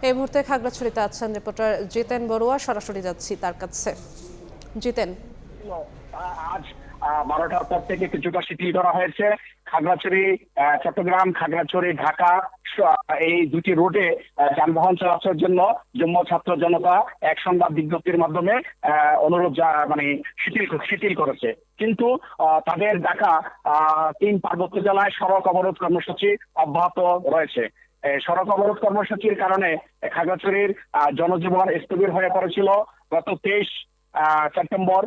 এই মুহূর্তে খাগড়াছড়িতে আছেন রিপোর্টার জিতেন বড়ুয়া, সরাসরি যাচ্ছি তার কাছে। জিতেন, আজ 12টার পর থেকে কিছুটা শিথিল করা হয়েছে খাগড়াছড়ি চট্টগ্রাম, খাগড়াছড়ি ঢাকা এই দুটি রুটে যানবাহন চলাচলের জন্য যুগ্ম ছাত্র জনতা এক সংবাদ বিজ্ঞপ্তির মাধ্যমে অনুরোধ মানে শিথিল করেছে। কিন্তু তাদের ডাকা 3 পার্বত্য জেলায় সড়ক অবরোধ কর্মসূচি অব্যাহত রয়েছে। সড়ক অবরোধ কর্মসূচির কারণে খাগড়াছড়ির জনজীবন স্থবির হয়ে পড়েছিল। গত 23 সেপ্টেম্বর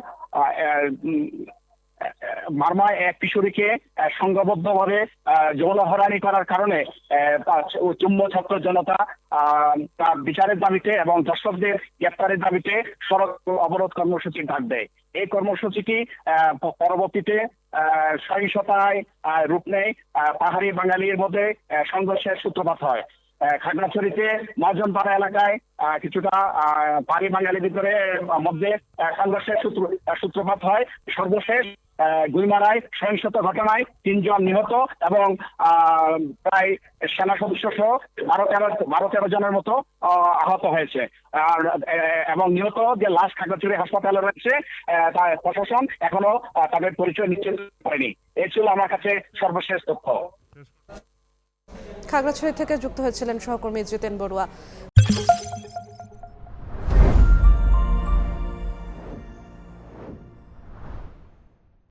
মারমায় এক কিশোরীকে সংঘবদ্ধভাবে যৌন হয়রানি করার কারণে যুগ্ম ছাত্র জনতা তার বিচারের দাবিতে এবং দর্শকদের গ্রেপ্তারের দাবিতে সড়ক অবরোধ কর্মসূচি ডাক দেয়। এই কর্মসূচিটি পরবর্তীতে সহিংসতায় রূপ নেয়। পাহাড়ি বাঙালির মধ্যে সংঘর্ষের সূত্রপাত হয়। খাগড়াছড়িতে মহাজনপাড়া এলাকায় কিছুটা পাহাড়ি বাঙালির ভিতরে মধ্যে সংঘর্ষের সূত্রপাত হয়। সর্বশেষ গুইমারায় সহিংসতা ঘটনায় 3 জন নিহত এবং প্রায় সেনা সদস্য সহ 12-13 জনের মতো আহত হয়েছে। এবং নিহত যে লাশ খাগড়াছড়ি হাসপাতালে রয়েছে, প্রশাসন এখনো তাদের পরিচয় নিশ্চিত করেনি। এই ছিল আমার কাছে সর্বশেষ তথ্য। খাগড়াছড়ি থেকে যুক্ত হয়েছিলেন সহকর্মী জিতেন বড়ুয়া।